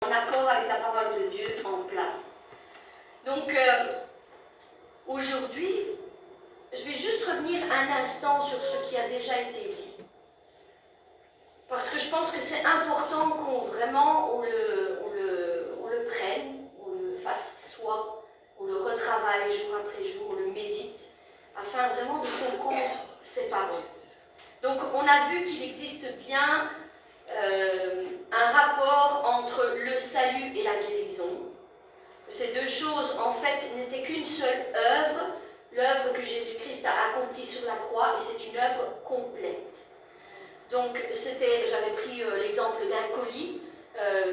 en accord avec la parole de Dieu en place. Donc, aujourd'hui, je vais juste revenir un instant sur ce qui a déjà été dit. Parce que je pense que c'est important qu'on vraiment le prenne, on le fasse soi, on le retravaille jour après jour, on le médite, afin vraiment de comprendre ces paroles. Donc on a vu qu'il existe bien un rapport entre le salut et la guérison. Ces deux choses en fait n'étaient qu'une seule œuvre, l'œuvre que Jésus-Christ a accomplie sur la croix, et c'est une œuvre complète. Donc, j'avais pris l'exemple d'un colis,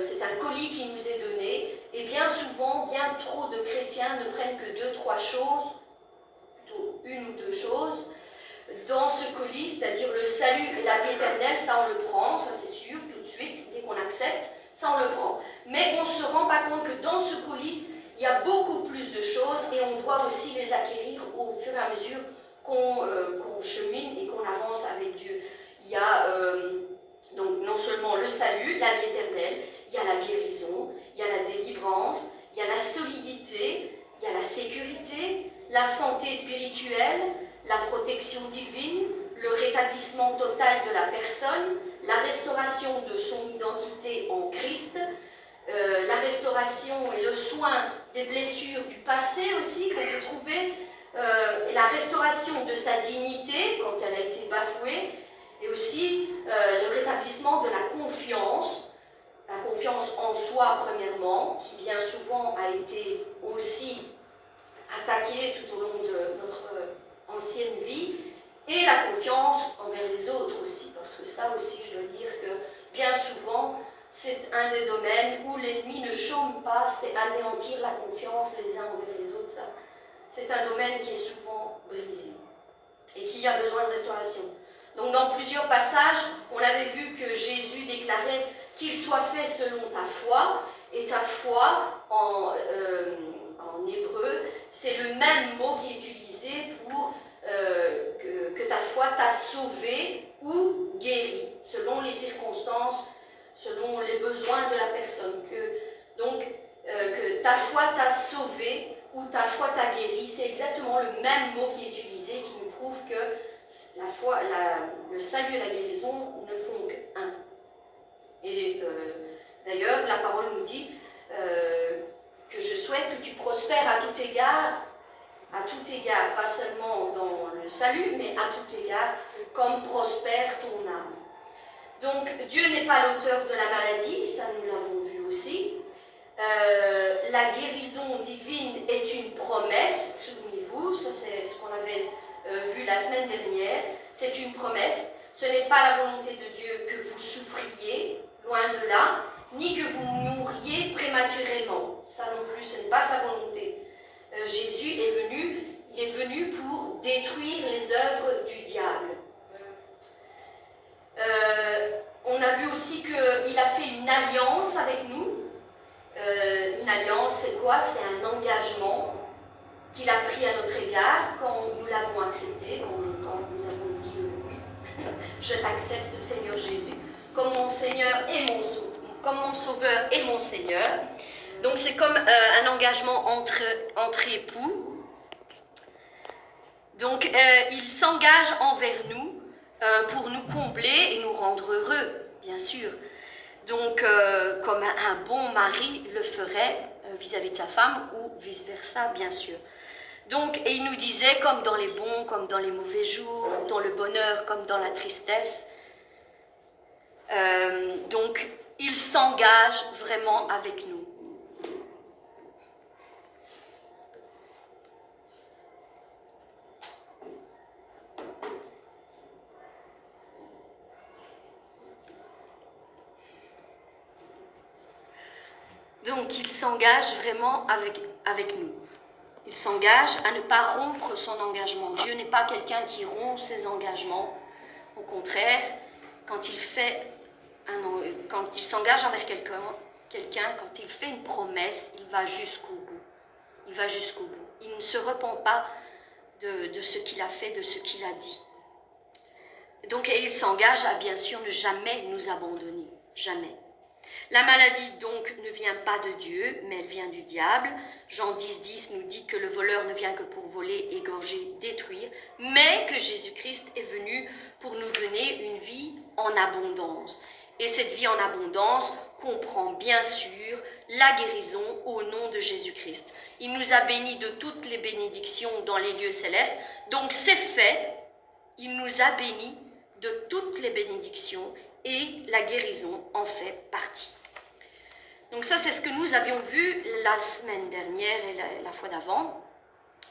c'est un colis qui nous est donné, et bien souvent, bien trop de chrétiens ne prennent que 2-3 choses, plutôt une ou deux choses, dans ce colis, c'est-à-dire le salut et la vie éternelle, ça on le prend, ça c'est sûr, tout de suite, dès qu'on accepte, ça on le prend. Mais on ne se rend pas compte que dans ce colis, il y a beaucoup plus de choses, et on doit aussi les acquérir au fur et à mesure qu'on chemine et qu'on avance avec Dieu. Il y a donc non seulement le salut, la vie éternelle, il y a la guérison, il y a la délivrance, il y a la solidité, il y a la sécurité, la santé spirituelle, la protection divine, le rétablissement total de la personne, la restauration de son identité en Christ, la restauration et le soin des blessures du passé aussi qu'on peut trouver, la restauration de sa dignité quand elle a été bafouée, et aussi le rétablissement de la confiance en soi premièrement, qui bien souvent a été aussi attaquée tout au long de notre ancienne vie, et la confiance envers les autres aussi, parce que ça aussi je dois dire que bien souvent c'est un des domaines où l'ennemi ne chôme pas, c'est anéantir la confiance les uns envers les autres. Ça, c'est un domaine qui est souvent brisé et qui a besoin de restauration. Donc dans plusieurs passages, on avait vu que Jésus déclarait qu'il soit fait selon ta foi, et ta foi en hébreu, c'est le même mot qui est utilisé pour que ta foi t'a sauvé ou guéri, selon les circonstances, selon les besoins de la personne. Que ta foi t'a sauvé ou ta foi t'a guéri, c'est exactement le même mot qui est utilisé, qui nous prouve que la foi, le salut et la guérison ne font qu'un. Et d'ailleurs, la parole nous dit que je souhaite que tu prospères à tout égard, pas seulement dans le salut, mais à tout égard, comme prospère ton âme. Donc, Dieu n'est pas l'auteur de la maladie, ça nous l'avons vu aussi. La guérison divine est une promesse, souvenez-vous, ça c'est ce qu'on avait vu la semaine dernière, c'est une promesse. Ce n'est pas la volonté de Dieu que vous souffriez, loin de là, ni que vous mouriez prématurément. Ça non plus, ce n'est pas sa volonté. Jésus est venu pour détruire les œuvres du diable. On a vu aussi qu'il a fait une alliance avec nous. Une alliance, c'est quoi? C'est un engagement qu'il a pris à notre égard quand nous l'avons accepté, quand nous avons dit oui. Je t'accepte, Seigneur Jésus, comme mon Seigneur et comme mon Sauveur et mon Seigneur. Donc c'est comme un engagement entre époux. Donc il s'engage envers nous pour nous combler et nous rendre heureux, bien sûr. Donc comme un bon mari le ferait vis-à-vis de sa femme ou vice-versa, bien sûr. Donc, et il nous disait, comme dans les bons, comme dans les mauvais jours, dans le bonheur, comme dans la tristesse. Donc, il s'engage vraiment avec nous. Donc, il s'engage vraiment avec nous. Il s'engage à ne pas rompre son engagement. Dieu n'est pas quelqu'un qui rompt ses engagements. Au contraire, quand il s'engage envers quelqu'un, quand il fait une promesse, il va jusqu'au bout. Il va jusqu'au bout. Il ne se repent pas de ce qu'il a fait, de ce qu'il a dit. Donc, et il s'engage à bien sûr ne jamais nous abandonner. Jamais. La maladie donc ne vient pas de Dieu, mais elle vient du diable. Jean 10 nous dit que le voleur ne vient que pour voler, égorger, détruire, mais que Jésus-Christ est venu pour nous donner une vie en abondance. Et cette vie en abondance comprend bien sûr la guérison au nom de Jésus-Christ. Il nous a bénis de toutes les bénédictions dans les lieux célestes, donc c'est fait, il nous a bénis de toutes les bénédictions et la guérison en fait partie. Donc ça, c'est ce que nous avions vu la semaine dernière et la fois d'avant.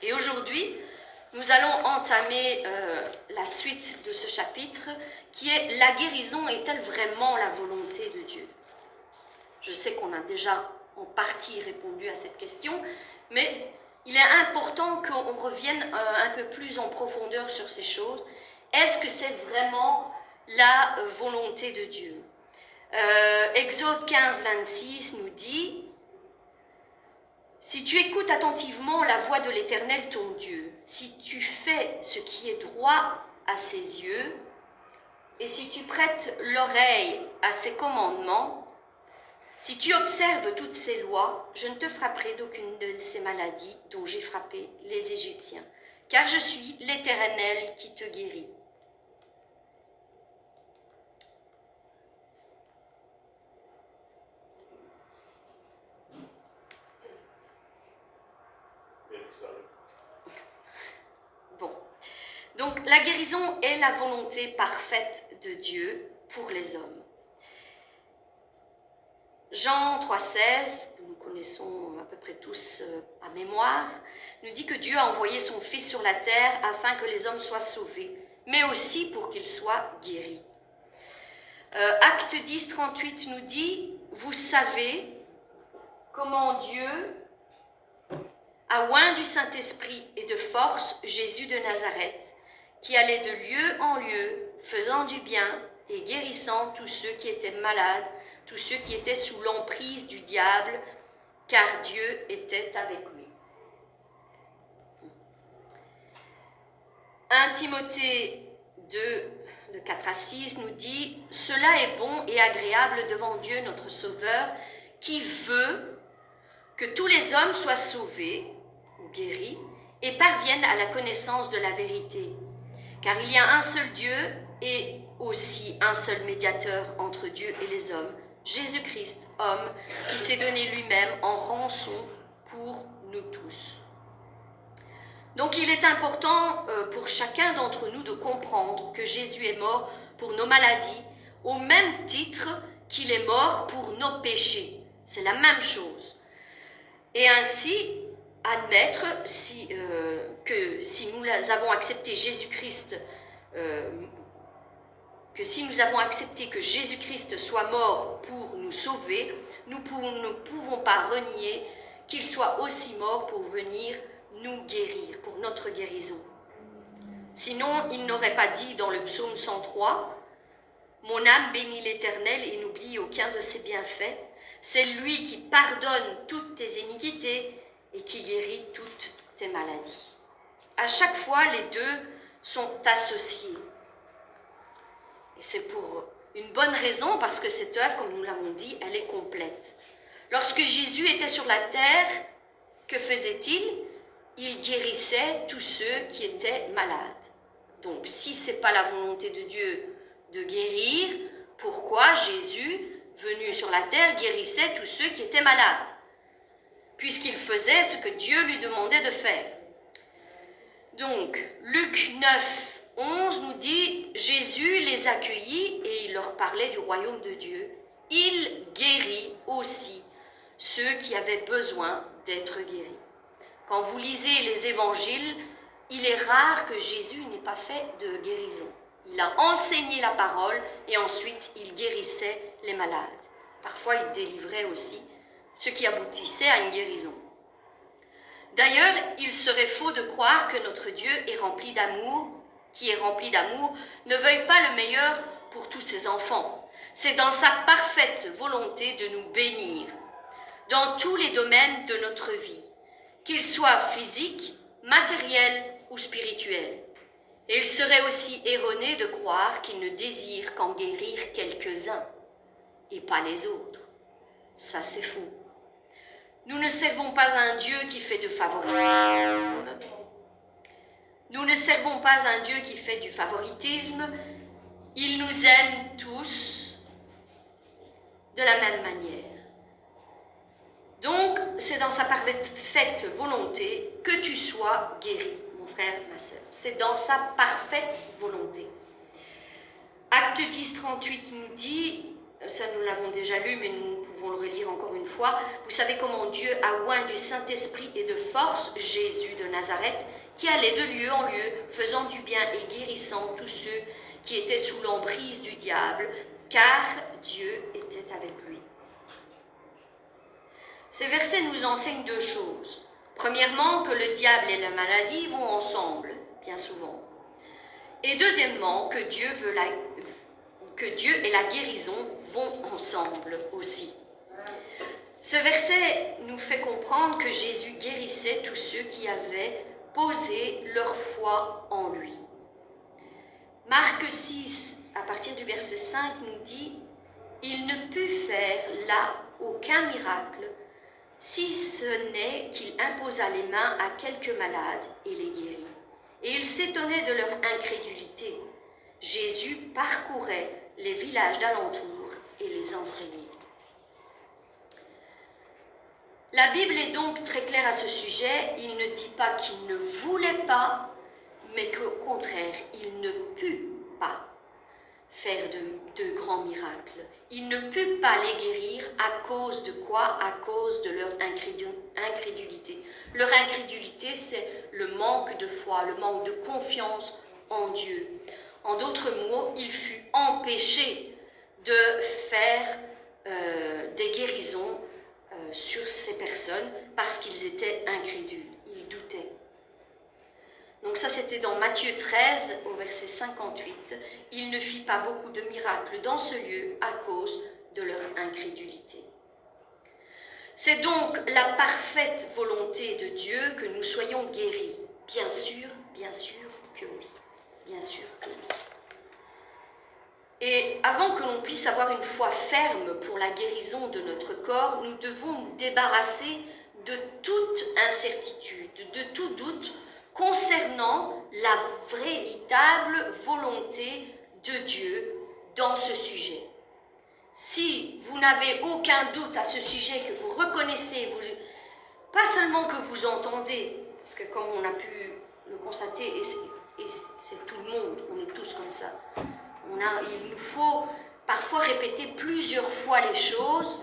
Et aujourd'hui, nous allons entamer la suite de ce chapitre qui est « La guérison est-elle vraiment la volonté de Dieu ?» Je sais qu'on a déjà en partie répondu à cette question, mais il est important qu'on revienne un peu plus en profondeur sur ces choses. Est-ce que c'est vraiment la volonté de Dieu ? Exode 15-26 nous dit « Si tu écoutes attentivement la voix de l'Éternel ton Dieu, si tu fais ce qui est droit à ses yeux, et si tu prêtes l'oreille à ses commandements, si tu observes toutes ces lois, je ne te frapperai d'aucune de ces maladies dont j'ai frappé les Égyptiens, car je suis l'Éternel qui te guérit. » Bon, donc la guérison est la volonté parfaite de Dieu pour les hommes. Jean 3,16, nous connaissons à peu près tous à mémoire, nous dit que Dieu a envoyé son Fils sur la terre afin que les hommes soient sauvés, mais aussi pour qu'ils soient guéris. Acte 10,38 nous dit « Vous savez comment Dieu a oint du Saint-Esprit et de force Jésus de Nazareth, qui allait de lieu en lieu, faisant du bien et guérissant tous ceux qui étaient malades, tous ceux qui étaient sous l'emprise du diable, car Dieu était avec lui. » 1 Timothée 2, de 4 à 6 nous dit « Cela est bon et agréable devant Dieu notre Sauveur, qui veut que tous les hommes soient sauvés, ou guéris, et parviennent à la connaissance de la vérité. Car il y a un seul Dieu et aussi un seul médiateur entre Dieu et les hommes, Jésus-Christ, homme, qui s'est donné lui-même en rançon pour nous tous. » Donc il est important pour chacun d'entre nous de comprendre que Jésus est mort pour nos maladies, au même titre qu'il est mort pour nos péchés. C'est la même chose. Et ainsi, admettre que si nous avons accepté Jésus-Christ, que Jésus-Christ soit mort pour nous sauver, nous ne pouvons pas renier qu'il soit aussi mort pour venir nous guérir, pour notre guérison. Sinon, il n'aurait pas dit dans le psaume 103 « Mon âme bénit l'Éternel et n'oublie aucun de ses bienfaits. C'est lui qui pardonne toutes tes iniquités et qui guérit toutes tes maladies. » À chaque fois, les deux sont associés. Et c'est pour une bonne raison, parce que cette œuvre, comme nous l'avons dit, elle est complète. Lorsque Jésus était sur la terre, que faisait-il ? Il guérissait tous ceux qui étaient malades. Donc, si ce n'est pas la volonté de Dieu de guérir, pourquoi Jésus, venu sur la terre, guérissait tous ceux qui étaient malades ? Puisqu'il faisait ce que Dieu lui demandait de faire. Donc, Luc 9, 11 nous dit « Jésus les accueillit et il leur parlait du royaume de Dieu. Il guérit aussi ceux qui avaient besoin d'être guéris. » Quand vous lisez les évangiles, il est rare que Jésus n'ait pas fait de guérison. Il a enseigné la parole et ensuite il guérissait les malades. Parfois, il délivrait aussi, ce qui aboutissait à une guérison. D'ailleurs, il serait faux de croire que notre Dieu est rempli d'amour, ne veuille pas le meilleur pour tous ses enfants. C'est dans sa parfaite volonté de nous bénir dans tous les domaines de notre vie, qu'ils soient physiques, matériels ou spirituels. Et il serait aussi erroné de croire qu'il ne désire qu'en guérir quelques-uns et pas les autres. Ça, c'est faux. Nous ne servons pas un Dieu qui fait de favoritisme. Nous ne servons pas un Dieu qui fait du favoritisme. Il nous aime tous de la même manière. Donc, c'est dans sa parfaite volonté que tu sois guéri, mon frère, ma sœur. C'est dans sa parfaite volonté. Acte 10, 38 nous dit, ça nous l'avons déjà lu, mais nous pouvons le relire encore une fois, vous savez comment Dieu a oint du Saint-Esprit et de force Jésus de Nazareth, qui allait de lieu en lieu, faisant du bien et guérissant tous ceux qui étaient sous l'emprise du diable, car Dieu était avec lui. Ces versets nous enseignent deux choses. Premièrement, que le diable et la maladie vont ensemble, bien souvent. Et deuxièmement, que Dieu et la guérison vont ensemble aussi. Ce verset nous fait comprendre que Jésus guérissait tous ceux qui avaient posé leur foi en lui. Marc 6, à partir du verset 5, nous dit « Il ne put faire là aucun miracle, si ce n'est qu'il imposa les mains à quelques malades et les guérit. Et il s'étonnait de leur incrédulité. Jésus parcourait les villages d'alentour et les enseignait. » La Bible est donc très claire à ce sujet. Il ne dit pas qu'il ne voulait pas, mais qu'au contraire, il ne put pas faire de grands miracles. Il ne put pas les guérir à cause de quoi? À cause de leur incrédulité. Leur incrédulité, c'est le manque de foi, le manque de confiance en Dieu. En d'autres mots, il fut empêché de faire des guérisons sur ces personnes parce qu'ils étaient incrédules, ils doutaient. Donc ça, c'était dans Matthieu 13, au verset 58. « Il ne fit pas beaucoup de miracles dans ce lieu à cause de leur incrédulité. » C'est donc la parfaite volonté de Dieu que nous soyons guéris. Bien sûr que oui. Bien sûr que oui. Et avant que l'on puisse avoir une foi ferme pour la guérison de notre corps, nous devons nous débarrasser de toute incertitude, de tout doute concernant la véritable volonté de Dieu dans ce sujet. Si vous n'avez aucun doute à ce sujet, que vous reconnaissez, pas seulement que vous entendez, parce que comme on a pu le constater, et c'est tout le monde, on est tous comme ça, il nous faut parfois répéter plusieurs fois les choses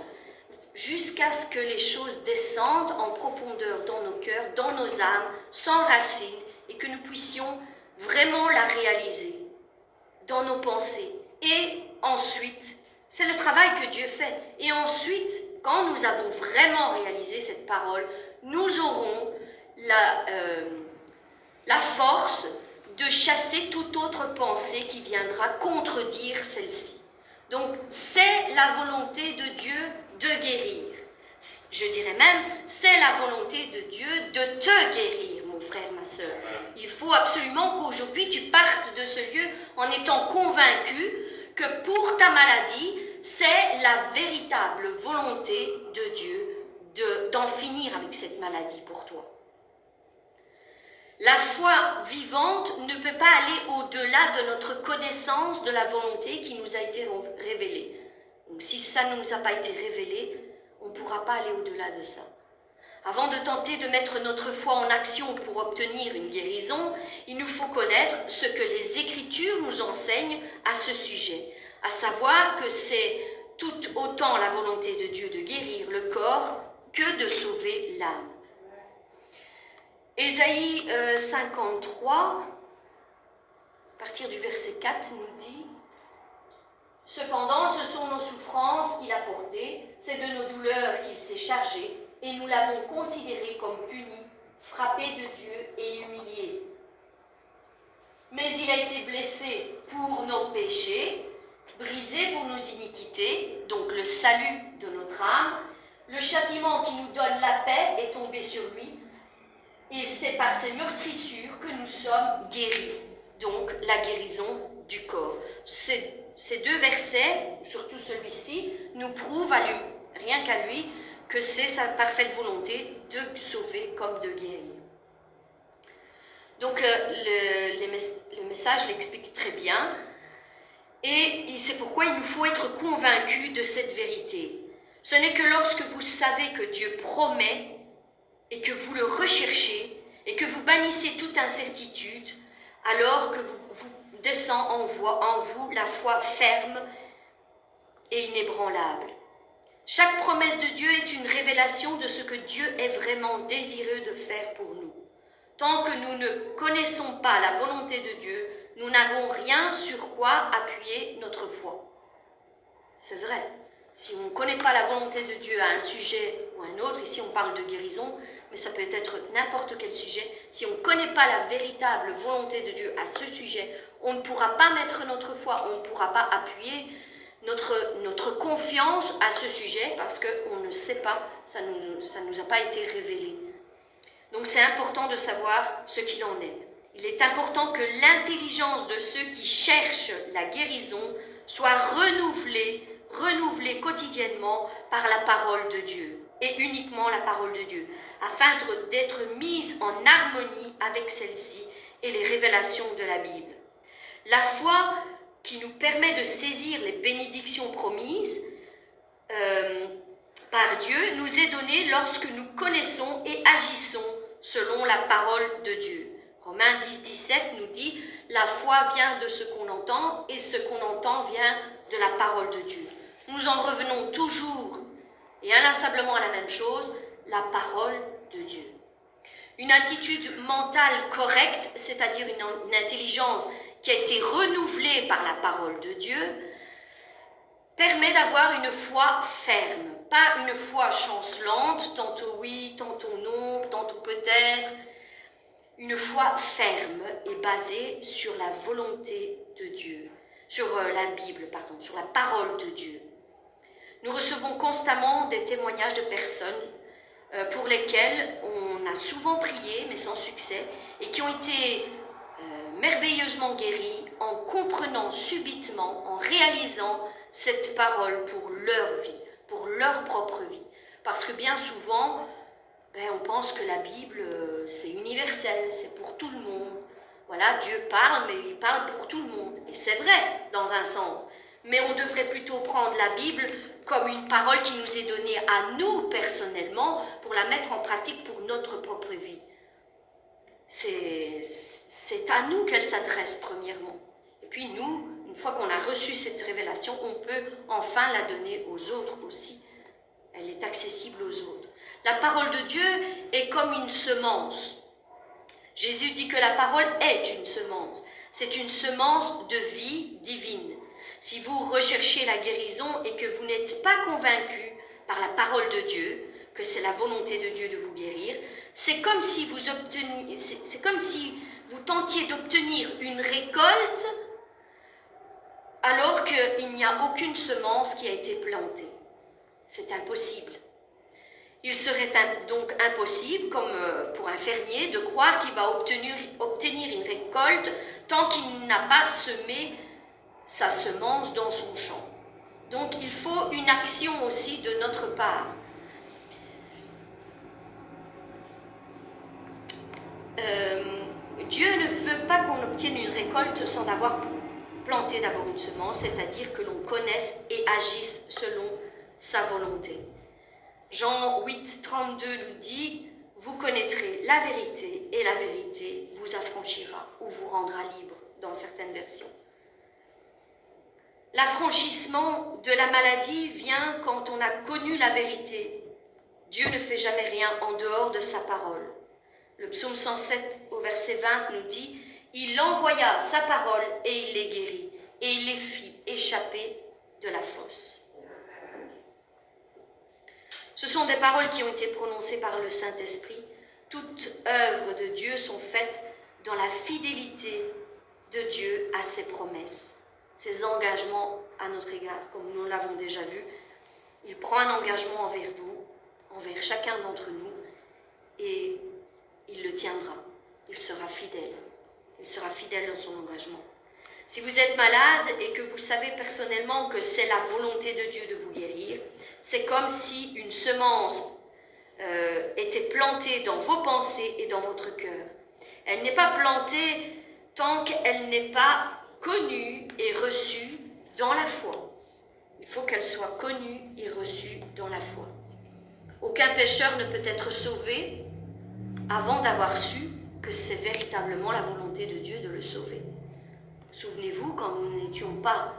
jusqu'à ce que les choses descendent en profondeur dans nos cœurs, dans nos âmes, s'enracinent et que nous puissions vraiment la réaliser dans nos pensées. Et ensuite, c'est le travail que Dieu fait. Et ensuite, quand nous avons vraiment réalisé cette parole, nous aurons la force de chasser toute autre pensée qui viendra contredire celle-ci. Donc, c'est la volonté de Dieu de guérir. Je dirais même, c'est la volonté de Dieu de te guérir, mon frère, ma sœur. Il faut absolument qu'aujourd'hui, tu partes de ce lieu en étant convaincu que pour ta maladie, c'est la véritable volonté de Dieu d'en finir avec cette maladie pour toi. La foi vivante ne peut pas aller au-delà de notre connaissance de la volonté qui nous a été révélée. Donc, si ça ne nous a pas été révélé, on ne pourra pas aller au-delà de ça. Avant de tenter de mettre notre foi en action pour obtenir une guérison, il nous faut connaître ce que les Écritures nous enseignent à ce sujet, à savoir que c'est tout autant la volonté de Dieu de guérir le corps que de sauver l'âme. Ésaïe 53, à partir du verset 4, nous dit « Cependant, ce sont nos souffrances qu'il a portées, c'est de nos douleurs qu'il s'est chargé, et nous l'avons considéré comme puni, frappé de Dieu et humilié. Mais il a été blessé pour nos péchés, brisé pour nos iniquités, donc le salut de notre âme. Le châtiment qui nous donne la paix est tombé sur lui, et c'est par ses meurtrissures que nous sommes guéris. Donc la guérison du corps. Ces deux versets, surtout celui-ci, nous prouvent rien qu'à lui, que c'est sa parfaite volonté de sauver comme de guérir. Donc le message l'explique très bien, et c'est pourquoi il nous faut être convaincus de cette vérité. Ce n'est que lorsque vous savez que Dieu promet, et que vous le recherchez, et que vous bannissez toute incertitude, alors que vous descend en vous la foi ferme et inébranlable. Chaque promesse de Dieu est une révélation de ce que Dieu est vraiment désireux de faire pour nous. Tant que nous ne connaissons pas la volonté de Dieu, nous n'avons rien sur quoi appuyer notre foi. C'est vrai. Si on ne connaît pas la volonté de Dieu à un sujet ou un autre, ici on parle de guérison, mais ça peut être n'importe quel sujet, si on ne connaît pas la véritable volonté de Dieu à ce sujet, on ne pourra pas mettre notre foi, on ne pourra pas appuyer notre confiance à ce sujet parce qu'on ne sait pas, ça ne nous a pas été révélé. Donc c'est important de savoir ce qu'il en est. Il est important que l'intelligence de ceux qui cherchent la guérison soit renouvelée quotidiennement par la parole de Dieu, et uniquement la parole de Dieu, afin d'être mise en harmonie avec celle-ci et les révélations de la Bible. La foi qui nous permet de saisir les bénédictions promises par Dieu nous est donnée lorsque nous connaissons et agissons selon la parole de Dieu. Romains 10, 17 nous dit « La foi vient de ce qu'on entend et ce qu'on entend vient de la parole de Dieu. » Nous en revenons toujours et inlassablement à la même chose, la parole de Dieu. Une attitude mentale correcte, c'est-à-dire une intelligence qui a été renouvelée par la parole de Dieu, permet d'avoir une foi ferme, pas une foi chancelante, tantôt oui, tantôt non, tantôt peut-être. Une foi ferme et basée sur la volonté de Dieu, sur la Bible, sur la parole de Dieu. Nous recevons constamment des témoignages de personnes pour lesquelles on a souvent prié, mais sans succès, et qui ont été merveilleusement guéries en comprenant subitement, en réalisant cette parole pour leur vie, pour leur propre vie. Parce que bien souvent, on pense que la Bible, c'est universel, c'est pour tout le monde. Voilà, Dieu parle, mais il parle pour tout le monde. Et c'est vrai, dans un sens. Mais on devrait plutôt prendre la Bible comme une parole qui nous est donnée à nous personnellement pour la mettre en pratique pour notre propre vie. C'est à nous qu'elle s'adresse premièrement. Et puis nous, une fois qu'on a reçu cette révélation, on peut enfin la donner aux autres aussi. Elle est accessible aux autres. La parole de Dieu est comme une semence. Jésus dit que la parole est une semence. C'est une semence de vie divine. Si vous recherchez la guérison et que vous n'êtes pas convaincu par la parole de Dieu, que c'est la volonté de Dieu de vous guérir, c'est comme si vous tentiez d'obtenir une récolte alors qu'il n'y a aucune semence qui a été plantée. C'est impossible. Il serait donc impossible, comme pour un fermier, de croire qu'il va obtenir une récolte tant qu'il n'a pas semé sa semence dans son champ. Donc il faut une action aussi de notre part. Dieu ne veut pas qu'on obtienne une récolte sans avoir planté d'abord une semence, c'est-à-dire que l'on connaisse et agisse selon sa volonté. Jean 8, 32 nous dit « Vous connaîtrez la vérité et la vérité vous affranchira ou vous rendra libre » dans certaines versions. L'affranchissement de la maladie vient quand on a connu la vérité. Dieu ne fait jamais rien en dehors de sa parole. Le psaume 107 au verset 20 nous dit « Il envoya sa parole et il les guérit, et il les fit échapper de la fosse. » Ce sont des paroles qui ont été prononcées par le Saint-Esprit. Toutes œuvres de Dieu sont faites dans la fidélité de Dieu à ses promesses, ses engagements à notre égard, comme nous l'avons déjà vu. Il prend un engagement envers vous, envers chacun d'entre nous, et il le tiendra. Il sera fidèle. Il sera fidèle dans son engagement. Si vous êtes malade et que vous savez personnellement que c'est la volonté de Dieu de vous guérir, c'est comme si une semence était plantée dans vos pensées et dans votre cœur. Elle n'est pas plantée tant qu'elle n'est pas connue et reçue dans la foi. Il faut qu'elle soit connue et reçue dans la foi. Aucun pécheur ne peut être sauvé avant d'avoir su que c'est véritablement la volonté de Dieu de le sauver. Souvenez-vous, quand nous n'étions pas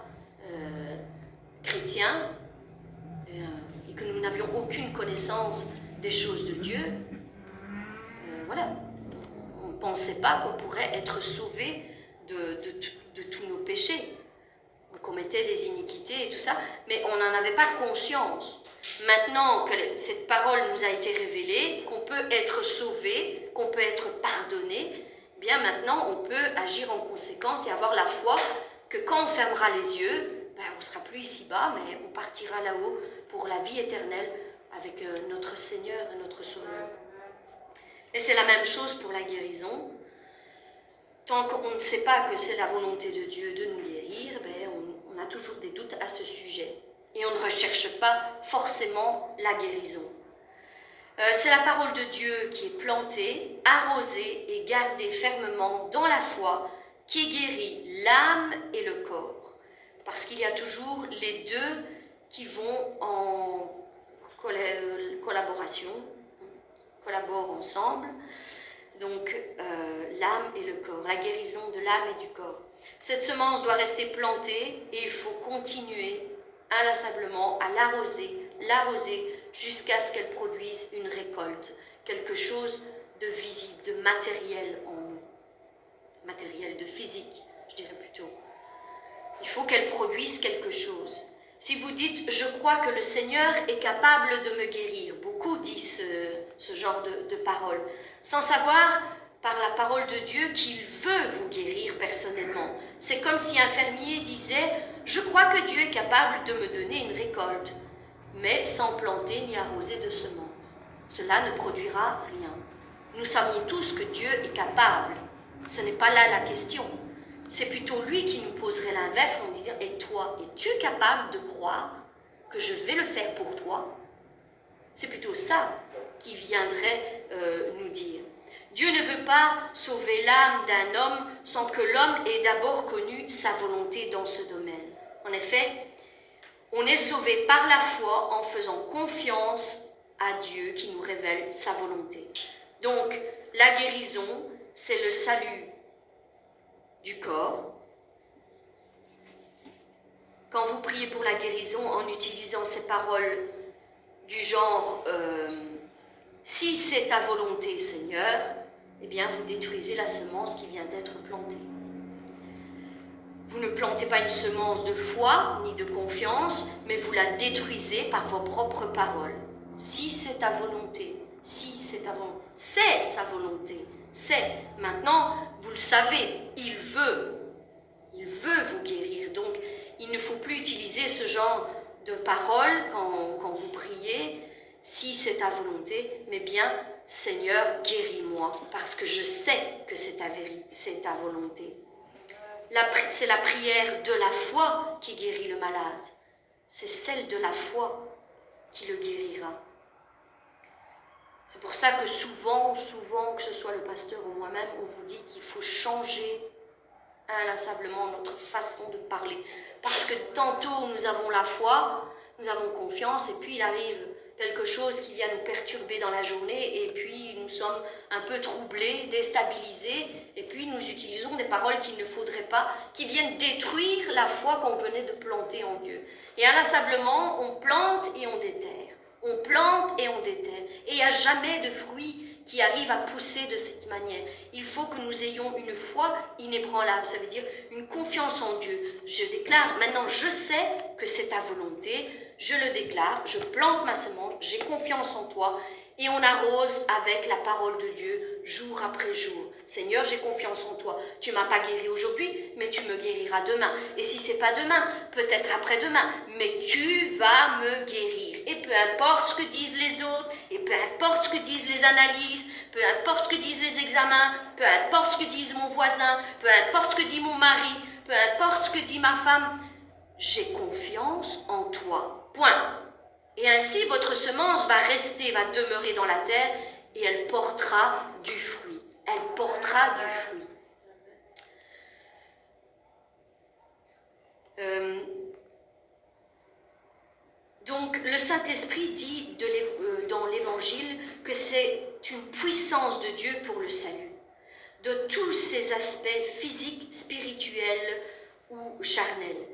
chrétiens et que nous n'avions aucune connaissance des choses de Dieu, voilà, on ne pensait pas qu'on pourrait être sauvé de tous nos péchés. On commettait des iniquités et tout ça, mais on n'en avait pas conscience. Maintenant que cette parole nous a été révélée, qu'on peut être sauvé, qu'on peut être pardonné, bien maintenant on peut agir en conséquence et avoir la foi que quand on fermera les yeux, on ne sera plus ici-bas, mais on partira là-haut pour la vie éternelle avec notre Seigneur et notre Sauveur. Et c'est la même chose pour la guérison. Tant qu'on ne sait pas que c'est la volonté de Dieu de nous guérir, on a toujours des doutes à ce sujet. Et on ne recherche pas forcément la guérison. C'est la parole de Dieu qui est plantée, arrosée et gardée fermement dans la foi qui guérit l'âme et le corps. Parce qu'il y a toujours les deux qui vont en collaboration, collaborent ensemble. Donc l'âme et le corps, la guérison de l'âme et du corps. Cette semence doit rester plantée et il faut continuer inlassablement à l'arroser jusqu'à ce qu'elle produise une récolte, quelque chose de visible, de matériel en nous, matériel, de physique, je dirais plutôt. Il faut qu'elle produise quelque chose. Si vous dites « je crois que le Seigneur est capable de me guérir », beaucoup disent ce genre de paroles, sans savoir par la parole de Dieu qu'il veut vous guérir personnellement. C'est comme si un fermier disait « je crois que Dieu est capable de me donner une récolte », mais sans planter ni arroser de semences. Cela ne produira rien. Nous savons tous que Dieu est capable. Ce n'est pas là la question. C'est plutôt lui qui nous poserait l'inverse en disant « et toi, es-tu capable de croire que je vais le faire pour toi ?» C'est plutôt ça qui viendrait nous dire. Dieu ne veut pas sauver l'âme d'un homme sans que l'homme ait d'abord connu sa volonté dans ce domaine. En effet, on est sauvé par la foi en faisant confiance à Dieu qui nous révèle sa volonté. Donc, la guérison, c'est le salut du corps. Quand vous priez pour la guérison en utilisant ces paroles du genre si c'est ta volonté, Seigneur, eh bien vous détruisez la semence qui vient d'être plantée. Vous ne plantez pas une semence de foi ni de confiance, mais vous la détruisez par vos propres paroles. Si c'est ta volonté, si c'est ta volonté, c'est sa volonté, c'est. Maintenant, vous le savez, il veut vous guérir. Donc, il ne faut plus utiliser ce genre de paroles quand vous priez, si c'est ta volonté, mais bien, Seigneur, guéris-moi, parce que je sais que c'est ta volonté. C'est la prière de la foi qui guérit le malade. C'est celle de la foi qui le guérira. C'est pour ça que souvent, que ce soit le pasteur ou moi-même, on vous dit qu'il faut changer inlassablement notre façon de parler. Parce que tantôt nous avons la foi, nous avons confiance, et puis il arrive quelque chose qui vient nous perturber dans la journée, et puis nous sommes un peu troublés, déstabilisés, et puis nous utilisons des paroles qu'il ne faudrait pas, qui viennent détruire la foi qu'on venait de planter en Dieu. Et inlassablement, on plante et on déterre. On plante et on déterre. Et il n'y a jamais de fruits qui arrivent à pousser de cette manière. Il faut que nous ayons une foi inébranlable, ça veut dire une confiance en Dieu. Je déclare, maintenant je sais que c'est ta volonté, je le déclare, je plante ma semence, j'ai confiance en toi, et on arrose avec la parole de Dieu jour après jour. Seigneur, j'ai confiance en toi. Tu ne m'as pas guéri aujourd'hui, mais tu me guériras demain. Et si ce n'est pas demain, peut-être après-demain, mais tu vas me guérir. Et peu importe ce que disent les autres, et peu importe ce que disent les analyses, peu importe ce que disent les examens, peu importe ce que disent mon voisin, peu importe ce que dit mon mari, peu importe ce que dit ma femme, j'ai confiance en toi. Point. Et ainsi, votre semence va rester, va demeurer dans la terre et elle portera du fruit. Elle portera du fruit. Donc, le Saint-Esprit dit dans l'Évangile que c'est une puissance de Dieu pour le salut, de tous ses aspects physiques, spirituels ou charnels.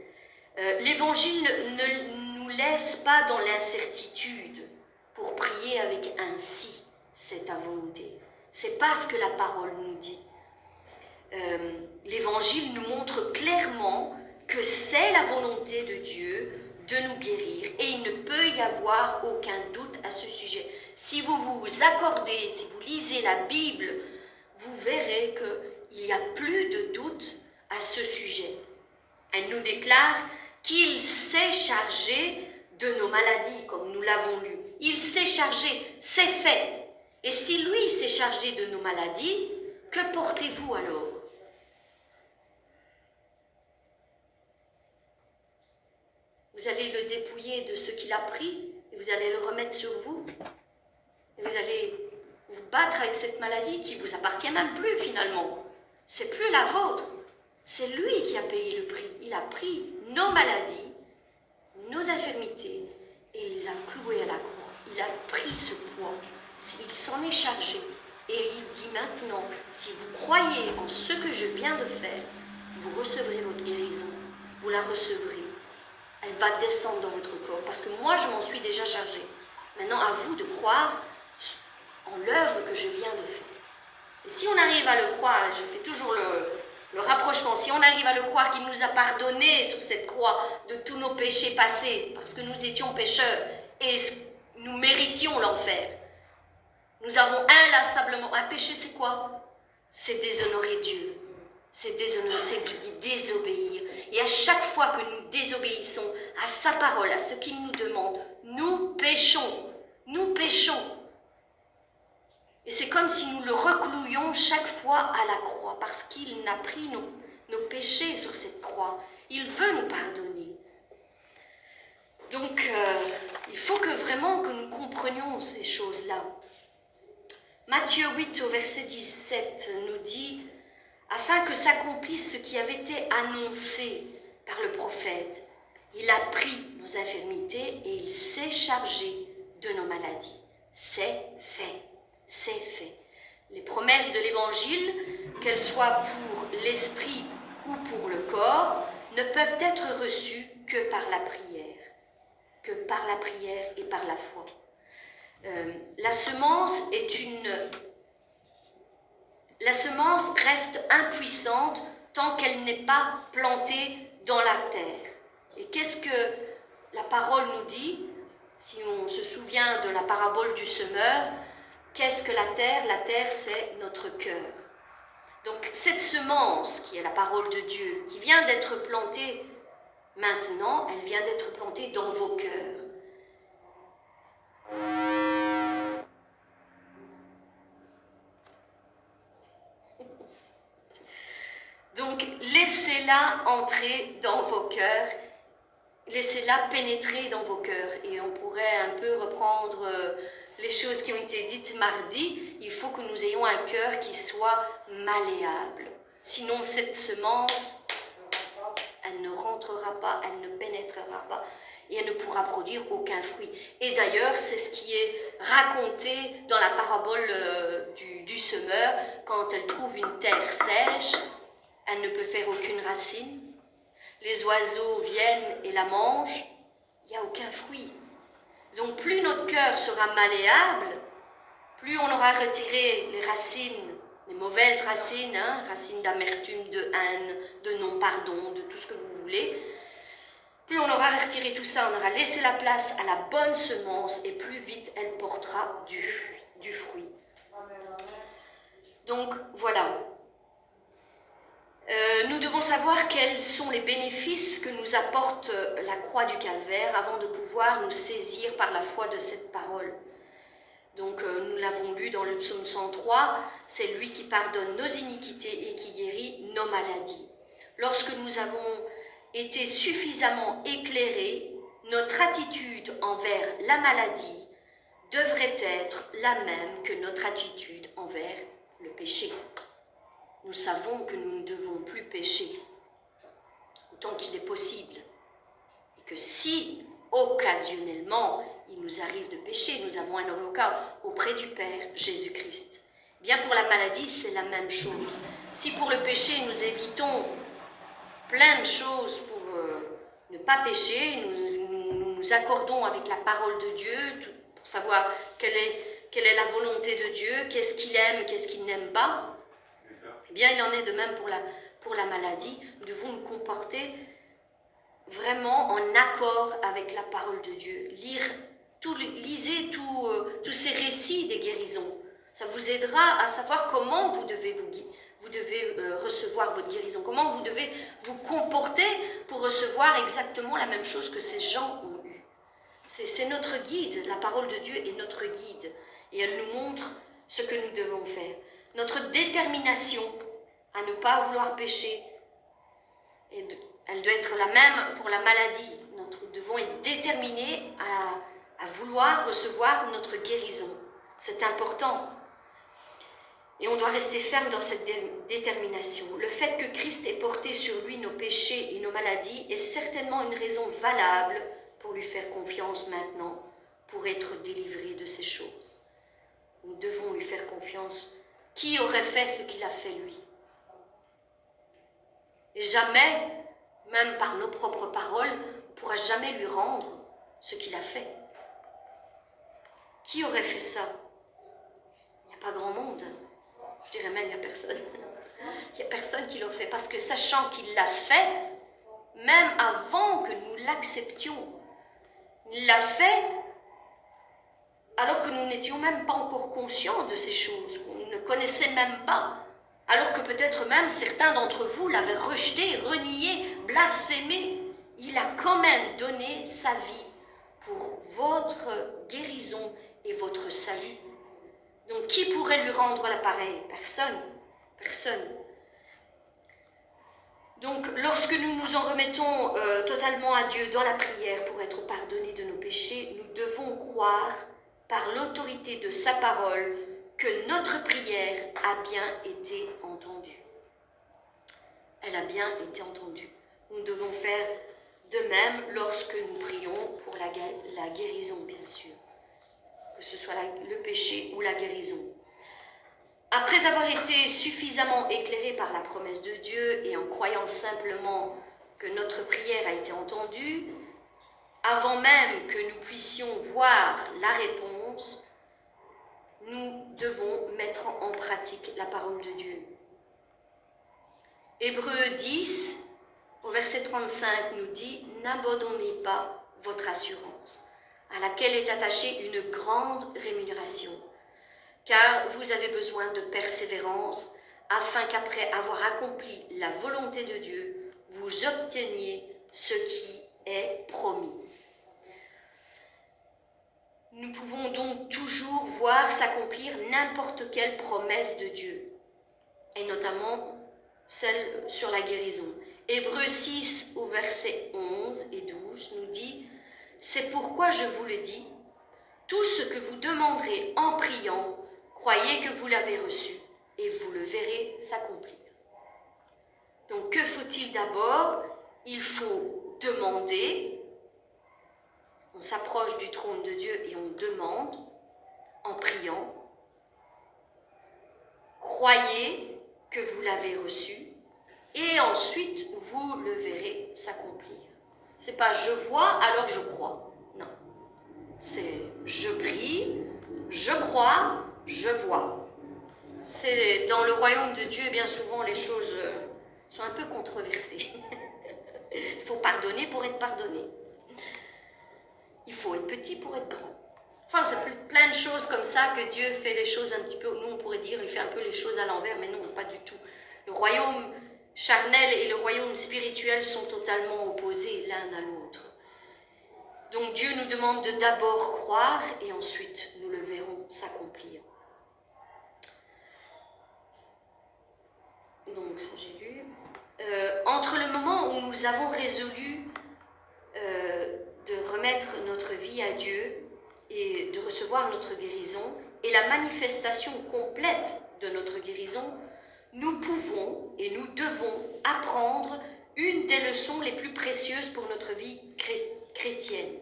L'Évangile ne nous laisse pas dans l'incertitude pour prier avec un si, c'est ta volonté. C'est pas ce que la parole nous dit. L'Évangile nous montre clairement que c'est la volonté de Dieu de nous guérir et il ne peut y avoir aucun doute à ce sujet. Si vous vous accordez, si vous lisez la Bible, vous verrez qu'il n'y a plus de doute à ce sujet. Elle nous déclare qu'il s'est chargé de nos maladies, comme nous l'avons lu. Il s'est chargé, c'est fait. Et si lui s'est chargé de nos maladies, que portez-vous alors ? Vous allez le dépouiller de ce qu'il a pris et vous allez le remettre sur vous. Et vous allez vous battre avec cette maladie qui ne vous appartient même plus finalement. C'est plus la vôtre. C'est lui qui a payé le prix. Il a pris nos maladies, nos infirmités et il les a clouées à la croix. Il a pris ce poids. Il s'en est chargé. Et il dit maintenant, si vous croyez en ce que je viens de faire, vous recevrez votre guérison. Vous la recevrez. Elle va descendre dans votre corps, parce que moi, je m'en suis déjà chargée. Maintenant, à vous de croire en l'œuvre que je viens de faire. Et si on arrive à le croire, je fais toujours le rapprochement, si on arrive à le croire qu'il nous a pardonné sur cette croix de tous nos péchés passés, parce que nous étions pécheurs et nous méritions l'enfer. Nous avons inlassablement... Un péché, c'est quoi? C'est déshonorer Dieu. C'est désobéir. Et à chaque fois que nous désobéissons à sa parole, à ce qu'il nous demande, nous péchons. Nous péchons. Et c'est comme si nous le reclouions chaque fois à la croix, parce qu'il a pris nos péchés sur cette croix. Il veut nous pardonner. Donc, il faut vraiment que nous comprenions ces choses-là. Matthieu 8, au verset 17, nous dit « Afin que s'accomplisse ce qui avait été annoncé par le prophète, il a pris nos infirmités et il s'est chargé de nos maladies. C'est fait, c'est fait. » Les promesses de l'Évangile, qu'elles soient pour l'esprit ou pour le corps, ne peuvent être reçues que par la prière et par la foi. La semence reste impuissante tant qu'elle n'est pas plantée dans la terre. Et qu'est-ce que la parole nous dit? Si on se souvient de la parabole du semeur, qu'est-ce que la terre? La terre, c'est notre cœur. Donc cette semence, qui est la parole de Dieu, qui vient d'être plantée maintenant, elle vient d'être plantée dans vos cœurs. Donc, laissez-la entrer dans vos cœurs, laissez-la pénétrer dans vos cœurs. Et on pourrait un peu reprendre les choses qui ont été dites mardi. Il faut que nous ayons un cœur qui soit malléable. Sinon, cette semence, elle ne rentrera pas, elle ne pénétrera pas et elle ne pourra produire aucun fruit. Et d'ailleurs, c'est ce qui est raconté dans la parabole du semeur. Quand elle trouve une terre sèche, elle ne peut faire aucune racine. Les oiseaux viennent et la mangent. Il n'y a aucun fruit. Donc plus notre cœur sera malléable, plus on aura retiré les racines, les mauvaises racines, racines d'amertume, de haine, de non-pardon, de tout ce que vous voulez. Plus on aura retiré tout ça, on aura laissé la place à la bonne semence et plus vite elle portera du fruit. Donc voilà. Nous devons savoir quels sont les bénéfices que nous apporte la croix du Calvaire avant de pouvoir nous saisir par la foi de cette parole. Donc nous l'avons lu dans le psaume 103, c'est lui qui pardonne nos iniquités et qui guérit nos maladies. lorsque nous avons été suffisamment éclairés, notre attitude envers la maladie devrait être la même que notre attitude envers le péché. Nous savons que nous ne devons plus pécher autant qu'il est possible. Et que si, occasionnellement, il nous arrive de pécher, nous avons un avocat auprès du Père, Jésus-Christ. Bien pour la maladie, c'est la même chose. Si pour le péché, nous évitons plein de choses pour ne pas pécher, nous accordons avec la parole de Dieu pour savoir quelle est la volonté de Dieu, qu'est-ce qu'il aime, qu'est-ce qu'il n'aime pas. Eh bien, il en est de même pour la maladie. Nous devons nous comporter vraiment en accord avec la parole de Dieu. Lisez tous ces récits des guérisons. Ça vous aidera à savoir comment vous devez recevoir votre guérison, comment vous devez vous comporter pour recevoir exactement la même chose que ces gens ont eu. C'est notre guide, la parole de Dieu est notre guide, et elle nous montre ce que nous devons faire. Notre détermination à ne pas vouloir pécher, elle doit être la même pour la maladie. Nous devons être déterminés à vouloir recevoir notre guérison. C'est important. Et on doit rester ferme dans cette détermination. Le fait que Christ ait porté sur lui nos péchés et nos maladies est certainement une raison valable pour lui faire confiance maintenant, pour être délivré de ces choses. Nous devons lui faire confiance. Qui aurait fait ce qu'il a fait lui? Et jamais, même par nos propres paroles, on ne pourra jamais lui rendre ce qu'il a fait. Qui aurait fait ça? Il n'y a pas grand monde. Je dirais même, il n'y a personne. Il n'y a personne qui l'a fait. Parce que sachant qu'il l'a fait, même avant que nous l'acceptions, il l'a fait alors que nous n'étions même pas encore conscients de ces choses, qu'on ne connaissait même pas. Alors que peut-être même certains d'entre vous l'avaient rejeté, renié, blasphémé. Il a quand même donné sa vie pour votre guérison et votre salut. Donc, qui pourrait lui rendre l'appareil? Personne. Personne. Donc, lorsque nous nous en remettons totalement à Dieu dans la prière pour être pardonnés de nos péchés, nous devons croire par l'autorité de sa parole que notre prière a bien été entendue. Elle a bien été entendue. Nous devons faire de même lorsque nous prions pour la guérison, bien sûr. Que ce soit le péché ou la guérison. Après avoir été suffisamment éclairés par la promesse de Dieu et en croyant simplement que notre prière a été entendue, avant même que nous puissions voir la réponse, nous devons mettre en pratique la parole de Dieu. Hébreux 10, au verset 35, nous dit « N'abandonnez pas votre assurance, à laquelle est attachée une grande rémunération, car vous avez besoin de persévérance, afin qu'après avoir accompli la volonté de Dieu, vous obteniez ce qui est promis. » Nous pouvons donc toujours voir s'accomplir n'importe quelle promesse de Dieu, et notamment celle sur la guérison. Hébreux 6 au verset 11 et 12 nous dit « C'est pourquoi je vous le dis, tout ce que vous demanderez en priant, croyez que vous l'avez reçu, et vous le verrez s'accomplir. » Donc que faut-il d'abord? Il faut demander. On s'approche du trône de Dieu et on demande en priant. Croyez que vous l'avez reçu et ensuite vous le verrez s'accomplir. C'est pas je vois alors je crois. Non. C'est je prie, je crois, je vois. C'est dans le royaume de Dieu, bien souvent les choses sont un peu controversées. Il faut pardonner pour être pardonné. Il faut être petit pour être grand. Enfin, c'est plein de choses comme ça que Dieu fait les choses un petit peu, nous on pourrait dire, il fait un peu les choses à l'envers, mais non, pas du tout. Le royaume charnel et le royaume spirituel sont totalement opposés l'un à l'autre. Donc Dieu nous demande de d'abord croire et ensuite nous le verrons s'accomplir. Donc, ça j'ai lu. Entre où nous avons résolu de remettre notre vie à Dieu et de recevoir notre guérison et la manifestation complète de notre guérison, nous pouvons et nous devons apprendre une des leçons les plus précieuses pour notre vie chrétienne.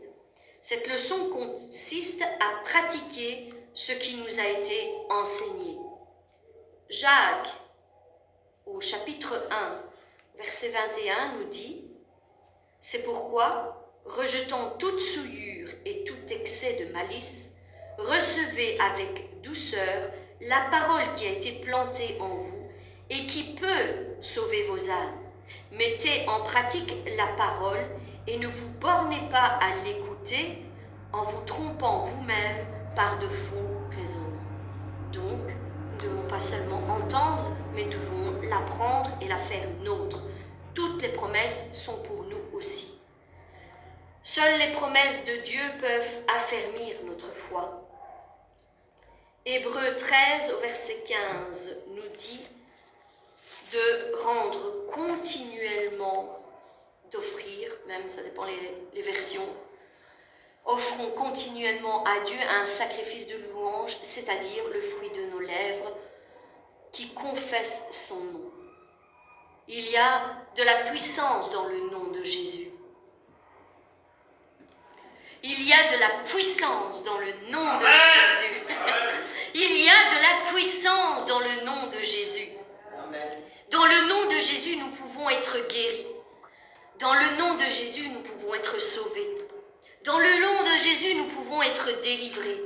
Cette leçon consiste à pratiquer ce qui nous a été enseigné. Jacques, au chapitre 1, verset 21, nous dit « C'est pourquoi, rejetant toute souillure et tout excès de malice, recevez avec douceur la parole qui a été plantée en vous et qui peut sauver vos âmes. Mettez en pratique la parole et ne vous bornez pas à l'écouter en vous trompant vous-même par de faux raisonnements. » Donc, nous ne devons pas seulement entendre, mais nous devons l'apprendre et la faire nôtre. Toutes les promesses sont pour nous aussi. Seules les promesses de Dieu peuvent affermir notre foi. Hébreux 13 au verset 15 nous dit de rendre continuellement, d'offrir, même ça dépend les versions, offrons continuellement à Dieu un sacrifice de louange, c'est-à-dire le fruit de nos lèvres qui confesse son nom. Il y a de la puissance dans le nom de Jésus. Il y a de la puissance dans le nom de Jésus. Il y a de la puissance dans le nom de Jésus. Dans le nom de Jésus, nous pouvons être guéris. Dans le nom de Jésus, nous pouvons être sauvés. Dans le nom de Jésus, nous pouvons être délivrés.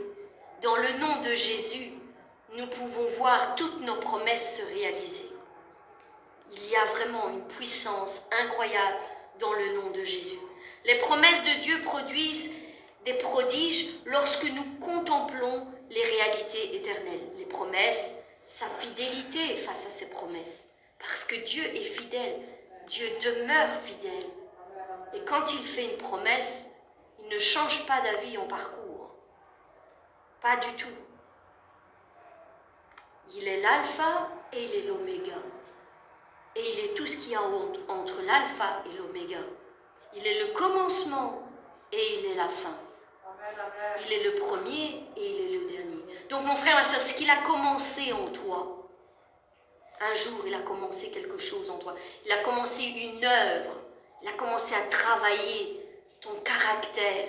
Dans le nom de Jésus, nous pouvons voir toutes nos promesses se réaliser. Il y a vraiment une puissance incroyable dans le nom de Jésus. Les promesses de Dieu produisent des prodiges lorsque nous contemplons les réalités éternelles. Les promesses, sa fidélité face à ces promesses. Parce que Dieu est fidèle, Dieu demeure fidèle. Et quand il fait une promesse, il ne change pas d'avis en parcours. Pas du tout. Il est l'alpha et il est l'oméga. Et il est tout ce qu'il y a entre l'alpha et l'oméga. Il est le commencement et il est la fin. Il est le premier et il est le dernier. Donc mon frère, ma soeur, ce qu'il a commencé en toi, un jour il a commencé quelque chose en toi. Il a commencé une œuvre. Il a commencé à travailler ton caractère,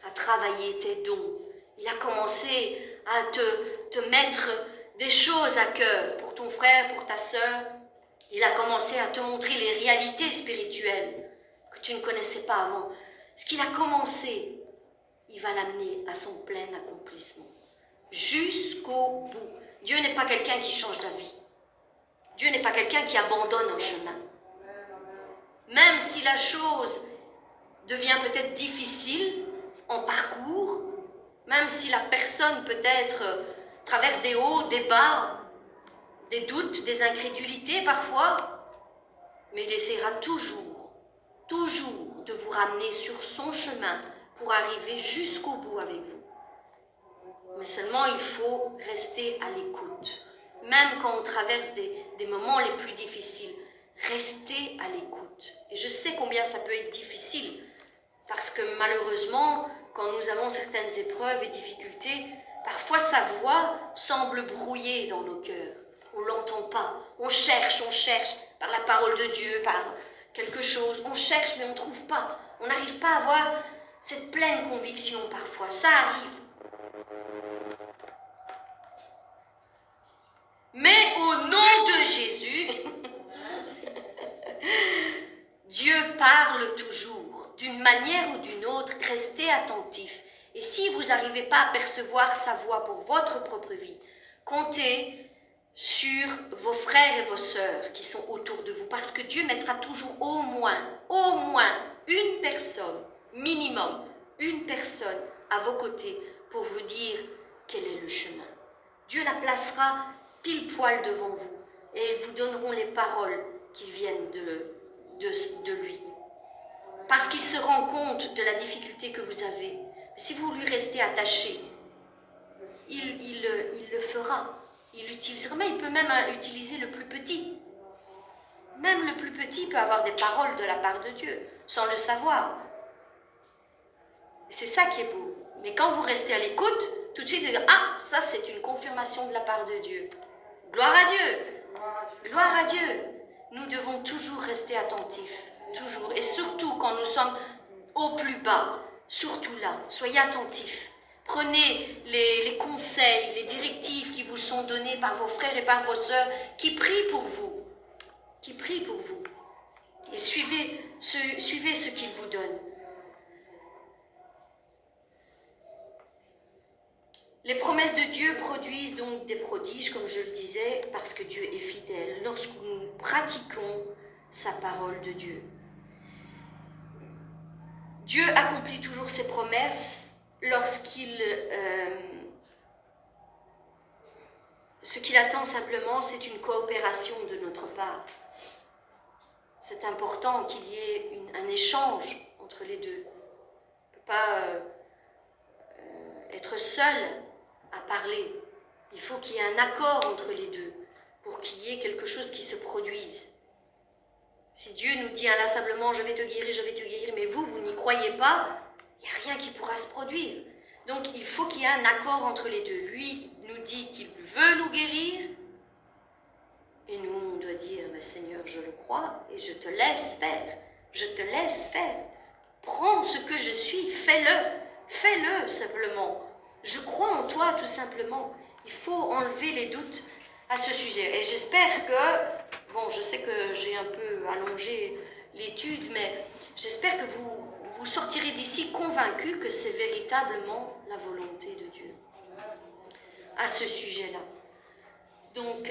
à travailler tes dons. Il a commencé à te mettre des choses à cœur pour ton frère, pour ta sœur. Il a commencé à te montrer les réalités spirituelles que tu ne connaissais pas avant. Ce qu'il a commencé, il va l'amener à son plein accomplissement. Jusqu'au bout. Dieu n'est pas quelqu'un qui change d'avis. Dieu n'est pas quelqu'un qui abandonne un chemin. Même si la chose devient peut-être difficile en parcours, même si la personne peut-être traverse des hauts, des bas, des doutes, des incrédulités parfois, mais il essaiera toujours de vous ramener sur son chemin pour arriver jusqu'au bout avec vous. Mais seulement il faut rester à l'écoute. Même quand on traverse des moments les plus difficiles, restez à l'écoute. Et je sais combien ça peut être difficile, parce que malheureusement, quand nous avons certaines épreuves et difficultés, parfois sa voix semble brouillée dans nos cœurs. On ne l'entend pas. On cherche par la parole de Dieu, par quelque chose. On cherche, mais on ne trouve pas. On n'arrive pas à avoir cette pleine conviction parfois. Ça arrive. Mais au nom de Jésus, Dieu parle toujours. D'une manière ou d'une autre, restez attentifs. Et si vous n'arrivez pas à percevoir sa voix pour votre propre vie, comptez sur vos frères et vos sœurs qui sont autour de vous, parce que Dieu mettra toujours au moins une personne, minimum, une personne à vos côtés pour vous dire quel est le chemin. Dieu la placera pile poil devant vous et ils vous donneront les paroles qui viennent de lui. Parce qu'il se rend compte de la difficulté que vous avez. Si vous lui restez attaché, il le fera. Il l'utilisera, mais il peut même utiliser le plus petit. Même le plus petit peut avoir des paroles de la part de Dieu, sans le savoir. C'est ça qui est beau. Mais quand vous restez à l'écoute, tout de suite, vous dites « Ah, ça c'est une confirmation de la part de Dieu. » Gloire à Dieu. Gloire à Dieu. Nous devons toujours rester attentifs. Toujours. Et surtout quand nous sommes au plus bas. Surtout là. Soyez attentifs. Prenez les conseils, les directives qui vous sont données par vos frères et par vos sœurs qui prient pour vous. Qui prient pour vous. Et suivez ce qu'ils vous donnent. Les promesses de Dieu produisent donc des prodiges, comme je le disais, parce que Dieu est fidèle, lorsque nous pratiquons sa parole de Dieu. Dieu accomplit toujours ses promesses lorsqu'il... ce qu'il attend simplement, c'est une coopération de notre part. C'est important qu'il y ait un échange entre les deux. On ne peut pas être seul à parler. Il faut qu'il y ait un accord entre les deux pour qu'il y ait quelque chose qui se produise. Si Dieu nous dit inlassablement « je vais te guérir », mais vous n'y croyez pas, il n'y a rien qui pourra se produire. Donc il faut qu'il y ait un accord entre les deux. Lui nous dit qu'il veut nous guérir, et nous, on doit dire « Seigneur, je le crois, et je te laisse faire. Je te laisse faire. Prends ce que je suis, fais-le. Fais-le simplement. Je crois en toi, tout simplement. » Il faut enlever les doutes à ce sujet. Et j'espère que, bon, je sais que j'ai un peu allongé l'étude, mais j'espère que vous sortirez d'ici convaincus que c'est véritablement la volonté de Dieu à ce sujet-là. Donc,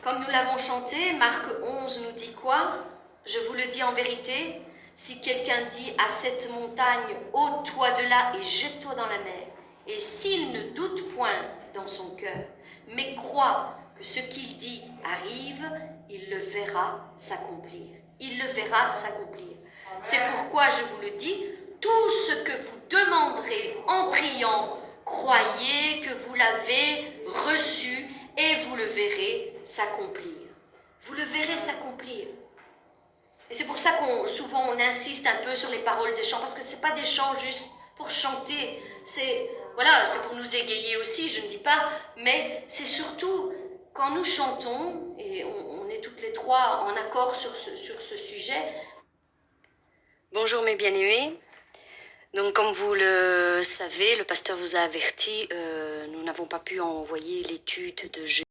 comme nous l'avons chanté, Marc 11 nous dit quoi? Je vous le dis en vérité, si quelqu'un dit à cette montagne, ôte-toi de là et jette-toi dans la mer, et s'il ne doute point dans son cœur, mais croit que ce qu'il dit arrive, il le verra s'accomplir. Il le verra s'accomplir. C'est pourquoi je vous le dis, tout ce que vous demanderez en priant, croyez que vous l'avez reçu et vous le verrez s'accomplir. Vous le verrez s'accomplir. Et c'est pour ça souvent on insiste un peu sur les paroles des chants, parce que ce n'est pas des chants juste pour chanter, c'est pour nous égayer aussi, je ne dis pas, mais c'est surtout quand nous chantons, et on est toutes les trois en accord sur ce sujet. Bonjour mes bien-aimés, donc comme vous le savez, le pasteur vous a averti, nous n'avons pas pu envoyer l'étude de jeudi.